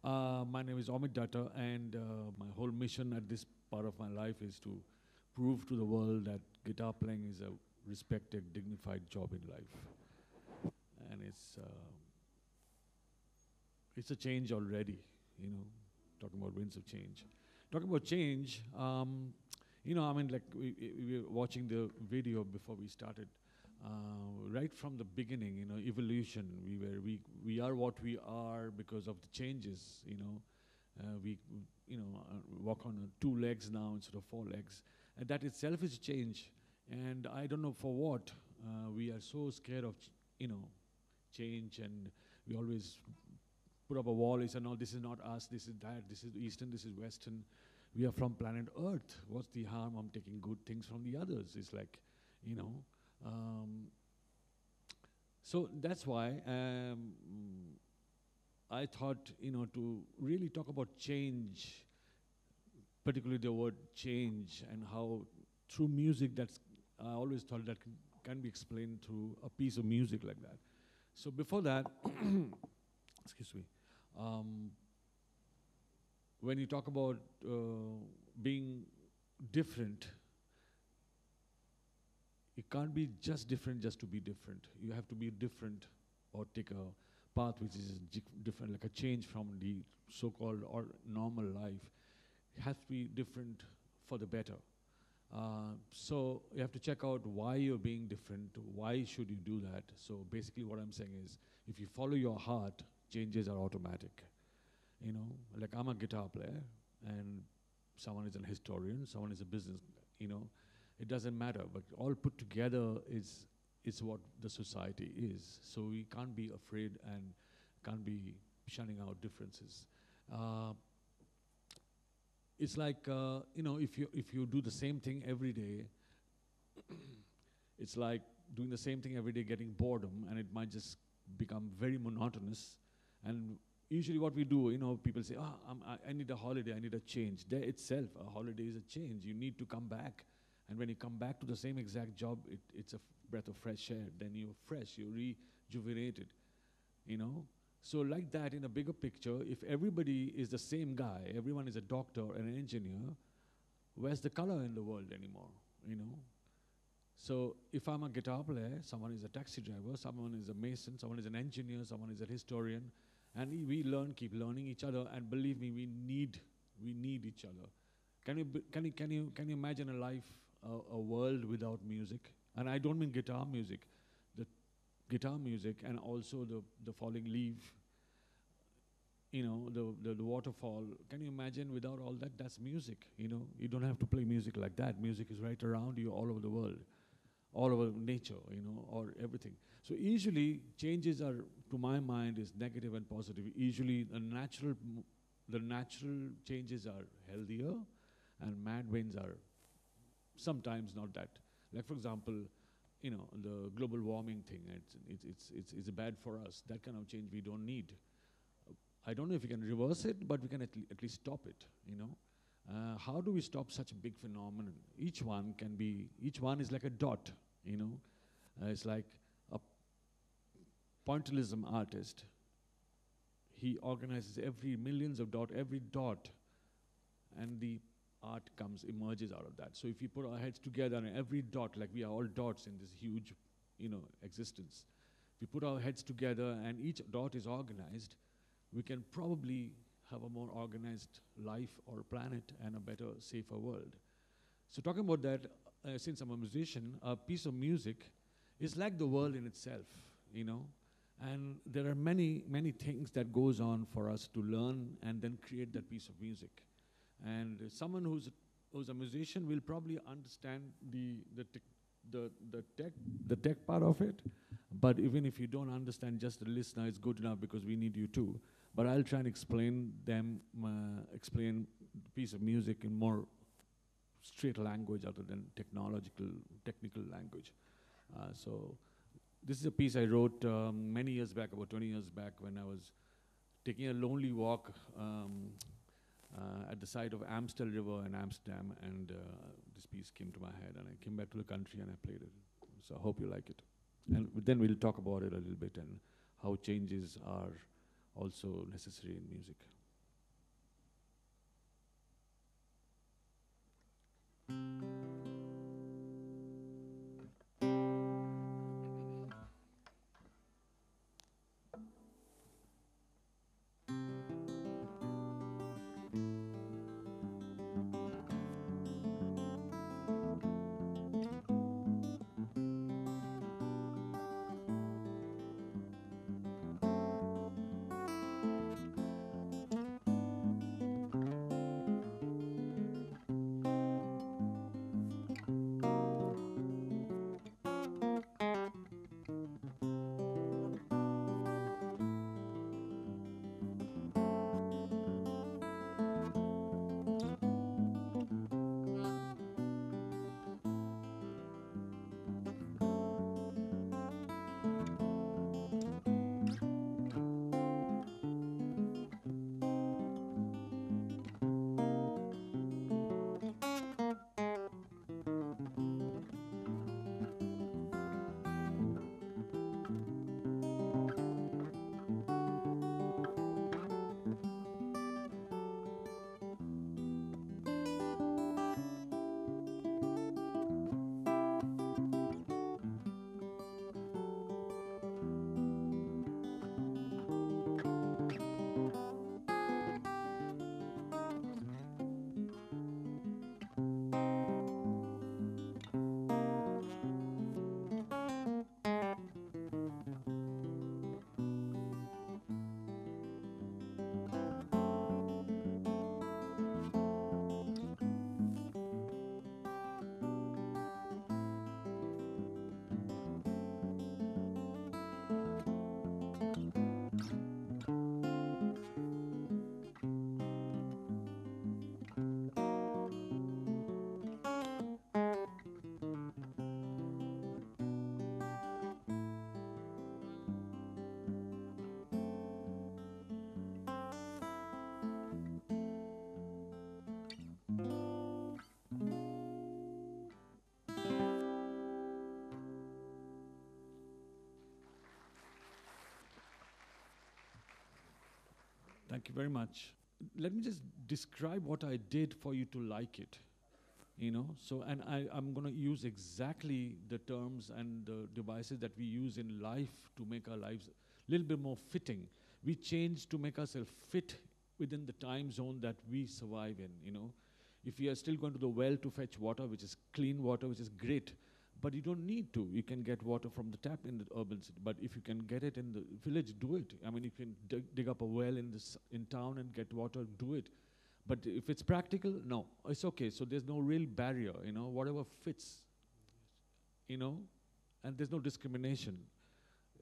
My name is Amyt Datta, and my whole mission at this part of my life is to prove to the world that guitar playing is a respected, dignified job in life. And it's a change already, talking about winds of change. Talking about change, like we were watching the video before we started. Right from the beginning, evolution. We are what we are because of the changes. We walk on 2 legs now instead of 4 legs, and that itself is a change. And I don't know for what we are so scared of, change, and we always put up a wall and say, no, this is not us, this is that, this is Eastern, this is Western. We are from planet Earth. What's the harm? I'm taking good things from the others. It's like, so that's why I thought, to really talk about change, particularly the word change, and how through music, I always thought that can be explained through a piece of music like that. So before that, excuse me, when you talk about being different, it can't be just different just to be different. You have to be different or take a path which is different, like a change from the so-called or normal life. It has to be different for the better. So you have to check out why you're being different, why should you do that. So basically what I'm saying is, if you follow your heart, changes are automatic. Like I'm a guitar player, and someone is an historian, someone is a business, it doesn't matter, but all put together is what the society is. So we can't be afraid and can't be shunning out differences. It's like, if you do the same thing every day, it's like doing the same thing every day, getting boredom, and it might just become very monotonous. And usually what we do, people say, I need a holiday, I need a change. There itself, a holiday is a change. You need to come back. And when you come back to the same exact job, it's a breath of fresh air. Then you're fresh, you're rejuvenated, So like that, in a bigger picture, if everybody is the same guy, everyone is a doctor and an engineer, where's the color in the world anymore, So if I'm a guitar player, someone is a taxi driver, someone is a mason, someone is an engineer, someone is a historian, and we keep learning each other, and believe me, we need each other. Can you imagine a life, a world without music? And I don't mean guitar music, the guitar music, and also the falling leaf, the waterfall. Can you imagine without all that? That's music, You don't have to play music like that. Music is right around you all over the world, all over nature, or everything. So usually changes are, to my mind, is negative and positive. Usually the natural changes are healthier, and mad winds are sometimes not that. Like, for example, the global warming thing, it's bad for us. That kind of change we don't need. I don't know if we can reverse it, but we can at least stop it, How do we stop such a big phenomenon? Each one is like a dot, It's like a pointillism artist. He organizes millions of dots, every dot, and the art emerges out of that. So if we put our heads together, and every dot, like we are all dots in this huge, existence. If we put our heads together and each dot is organized, we can probably have a more organized life or planet and a better, safer world. So talking about that, since I'm a musician, a piece of music is like the world in itself, And there are many, many things that goes on for us to learn and then create that piece of music. And someone who's a musician will probably understand the tech part of it. But even if you don't understand, just the listener is good enough, because we need you too. But I'll try and explain the piece of music in more straight language other than technical language. So this is a piece I wrote many years back, about 20 years back, when I was taking a lonely walk at the side of Amstel River in Amsterdam, and this piece came to my head, and I came back to the country and I played it. So I hope you like it. And then we'll talk about it a little bit and how changes are also necessary in music. Thank you very much. Let me just describe what I did for you to like it. So, and I'm going to use exactly the terms and the devices that we use in life to make our lives a little bit more fitting. We change to make ourselves fit within the time zone that we survive in. If we are still going to the well to fetch water, which is clean water, which is great, but you don't need to. You can get water from the tap in the urban city. But if you can get it in the village, do it. I mean, you can dig up a well in town and get water, do it. But if it's practical, no, it's okay. So there's no real barrier, whatever fits, and there's no discrimination.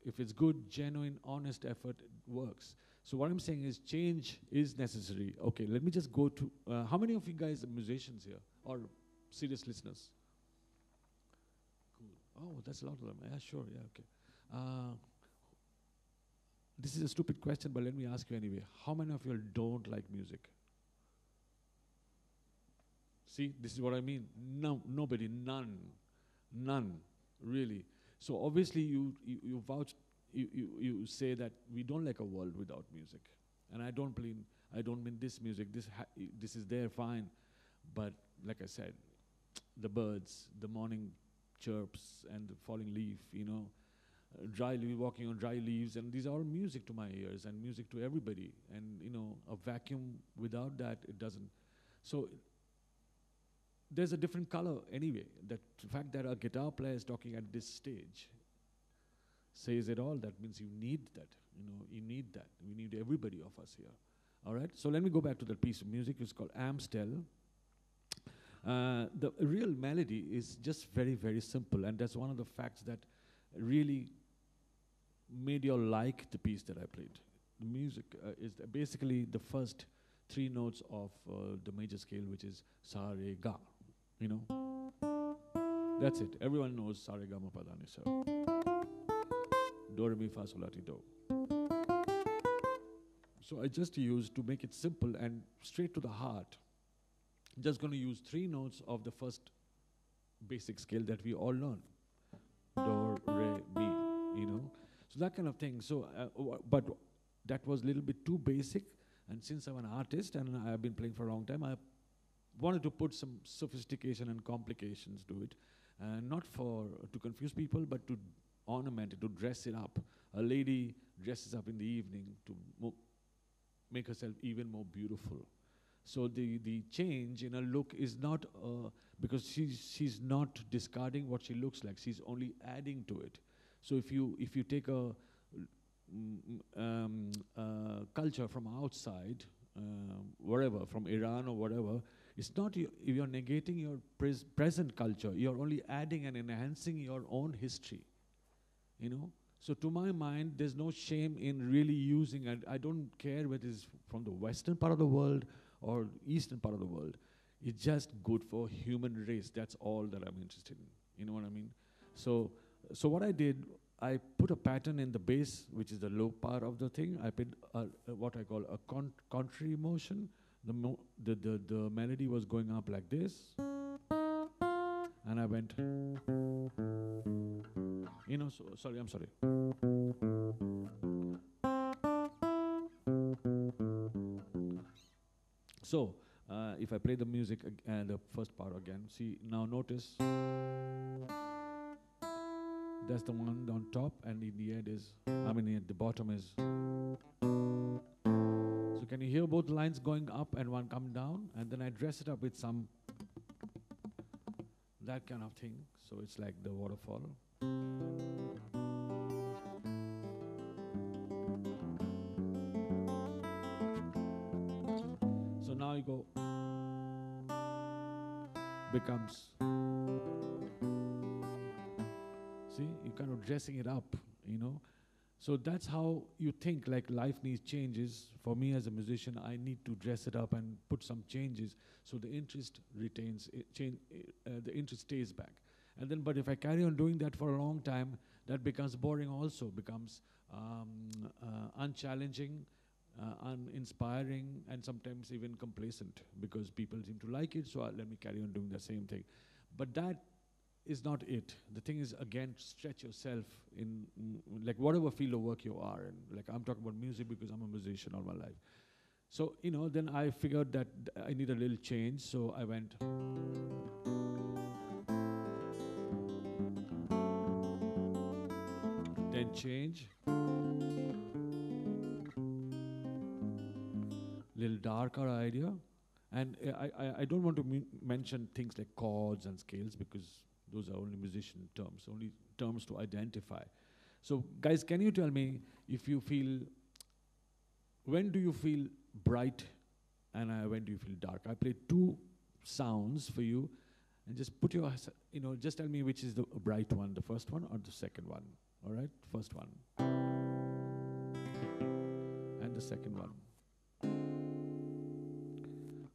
If it's good, genuine, honest effort, it works. So what I'm saying is change is necessary. Okay, let me just go to, how many of you guys are musicians here or serious listeners? Oh, that's a lot of them. Yeah, sure, yeah, okay. This is a stupid question, but let me ask you anyway. How many of you don't like music? See, this is what I mean. No, nobody, none, really. So obviously you vouch, you say that we don't like a world without music. And I don't mean this music, this is there, fine. But like I said, the birds, the morning chirps and the falling leaf, walking on dry leaves, and these are all music to my ears and music to everybody. And a vacuum without that, it doesn't. So there's a different color anyway. The fact that a guitar player is talking at this stage says it all. That means you need that. You need that. We need everybody of us here. All right. So let me go back to that piece of music. It's called Amstel. The real melody is just very, very simple, and that's one of the facts that really made you like the piece that I played. The music is basically the first three notes of the major scale, which is sa re ga. That's it. Everyone knows sa re ga ma pa dha ni sa. Do re mi fa sol la ti do. So I just used, to make it simple and straight to the heart, just going to use three notes of the first basic scale that we all learn. Do, re, mi, So that kind of thing. So, but that was a little bit too basic. And since I'm an artist and I've been playing for a long time, I wanted to put some sophistication and complications to it, not to confuse people, but to ornament it, to dress it up. A lady dresses up in the evening to make herself even more beautiful. So the change in her look is not because she's not discarding what she looks like. She's only adding to it. So if you take a culture from outside, wherever, from Iran or whatever, it's not you're negating your present culture. You're only adding and enhancing your own history. You know. So to my mind, there's no shame in really using it. I don't care whether it's from the western part of the world or eastern part of the world. It's just good for human race. That's all that I'm interested in. You know what I mean? So what I did, I put a pattern in the bass, which is the low part of the thing. I put what I call a contrary motion. The melody was going up like this, and I went. You know, sorry, I'm sorry. So, if I play the music and the first part again, see, now notice, that's the one on top, and in the end is, at the bottom is. So can you hear both lines going up and one coming down? And then I dress it up with some, that kind of thing. So it's like the waterfall. So now you go, becomes, see, you're kind of dressing it up, you know. So that's how you think, like life needs changes. For me as a musician, I need to dress it up and put some changes so the interest retains, the interest stays back. And then, but if I carry on doing that for a long time, that becomes boring also, becomes unchallenging, uninspiring, and sometimes even complacent because people seem to like it, so let me carry on doing the same thing. But that is not it. The thing is, again, stretch yourself in like whatever field of work you are in. Like I'm talking about music because I'm a musician all my life. So, you know, then I figured that I need a little change, so I went. Then change. Little darker idea. And I don't want to mention things like chords and scales because those are only musician terms, only terms to identify. So guys, can you tell me if you feel, when do you feel bright and when do you feel dark? I played two sounds for you and just put your, just tell me which is the bright one, the first one or the second one, all right? First one. And the second one.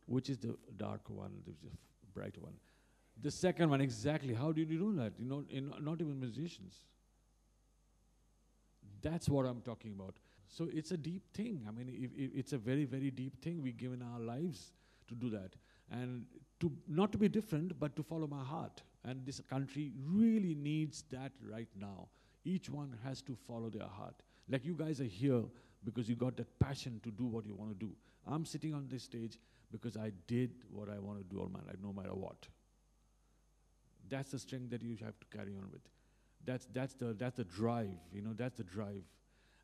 Which is the dark one, which is the bright one. The second one, exactly. How did you do that? You know, not even musicians. That's what I'm talking about. So it's a deep thing. I mean, it's a very, very deep thing. We've given our lives to do that. And not to be different, but to follow my heart. And this country really needs that right now. Each one has to follow their heart. Like you guys are here because you got that passion to do what you want to do. I'm sitting on this stage because I did what I want to do all my life, no matter what. That's the strength that you have to carry on with. That's the drive, that's the drive.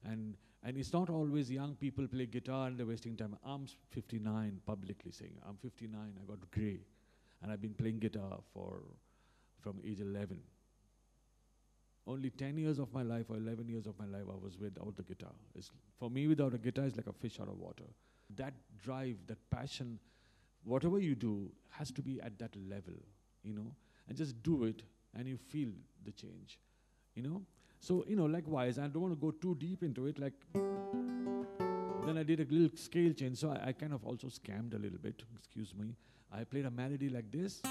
And it's not always young people play guitar and they're wasting time. I'm 59, publicly saying, I'm 59, I got gray. And I've been playing guitar from age 11. Only 10 years of my life or 11 years of my life I was without the guitar. For me, without a guitar, it's like a fish out of water. That drive, that passion, whatever you do has to be at that level, and just do it and you feel the change, So, likewise, I don't want to go too deep into it, then I did a little scale change, so I kind of also scammed a little bit, excuse me. I played a melody like this,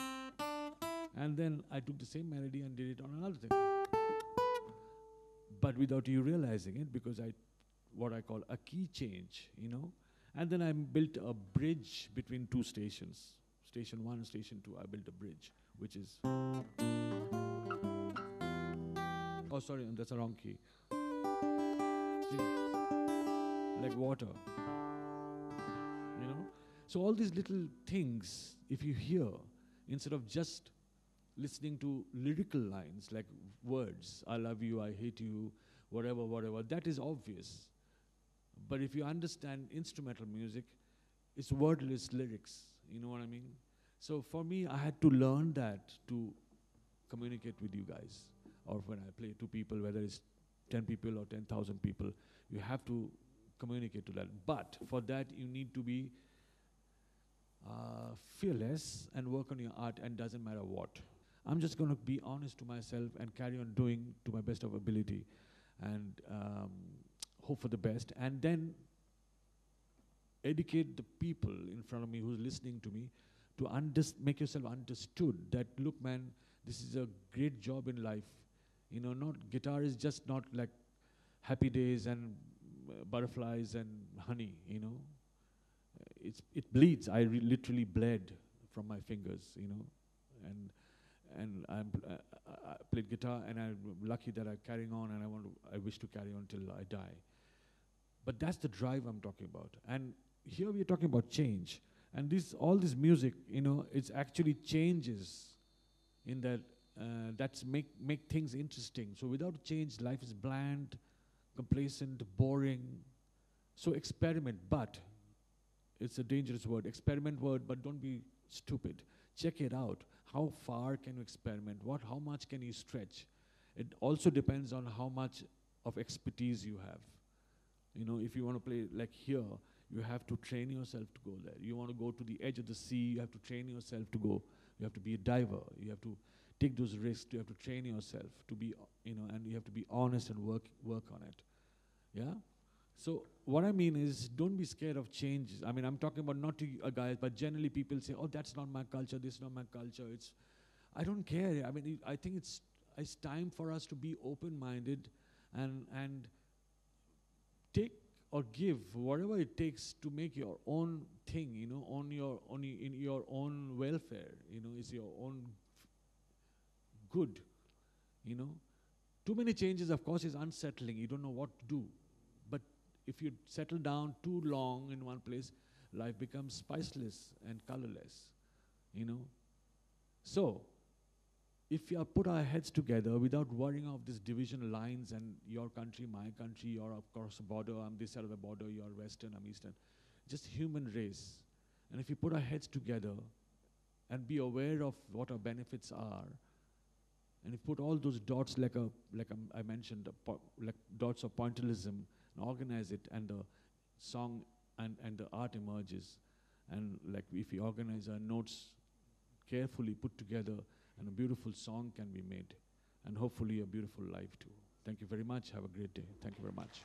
and then I took the same melody and did it on another thing. But without you realizing it, because what I call a key change, And then I built a bridge between two stations. Station 1 and Station 2, I built a bridge, which is... Oh, sorry, that's a wrong key. See? Like water. So all these little things, if you hear, instead of just listening to lyrical lines like words, I love you, I hate you, whatever, whatever, that is obvious. But if you understand instrumental music, it's wordless lyrics, you know what I mean? So for me, I had to learn that to communicate with you guys, or when I play to people, whether it's 10 people or 10,000 people, you have to communicate to that. But for that, you need to be fearless and work on your art, and doesn't matter what. I'm just going to be honest to myself and carry on doing to my best of ability, and hope for the best, and then educate the people in front of me who's listening to me to make yourself understood that, look man, this is a great job in life. You know, not guitar is just not like happy days and butterflies and honey, you know. It bleeds. I literally bled from my fingers, you know, and I played guitar, and I'm lucky that I'm carrying on, and I wish to carry on till I die. But that's the drive I'm talking about. And here we're talking about change. And all this music, you know, it's actually changes in that, that's make things interesting. So without change, life is bland, complacent, boring. So experiment, but it's a dangerous word, experiment word, but don't be stupid. Check it out. How far can you experiment? How much can you stretch? It also depends on how much of expertise you have. You know, if you want to play like here, you have to train yourself to go there. You want to go to the edge of the sea, you have to train yourself to go. You have to be a diver. You have to take those risks. You have to train yourself to be, you know, and you have to be honest and work on it. Yeah? So what I mean is, don't be scared of changes. I mean, I'm talking about not to guys, but generally people say, oh, that's not my culture, this is not my culture. I don't care. I mean, I think it's time for us to be open-minded and take or give whatever it takes to make your own thing, you know, in your own welfare, you know, it's your own good, you know. Too many changes, of course, is unsettling. You don't know what to do. But if you settle down too long in one place, life becomes spiceless and colorless, you know. So, if you put our heads together without worrying of these division lines and your country, my country, you're across the border, I'm this side of the border, you're Western, I'm Eastern, just human race. And if you put our heads together and be aware of what our benefits are, and if you put all those dots I mentioned, like dots of pointillism, and organize it, and the song and the art emerges. And like if we organize our notes carefully put together, and a beautiful song can be made, and hopefully a beautiful life too. Thank you very much. Have a great day. Thank you very much.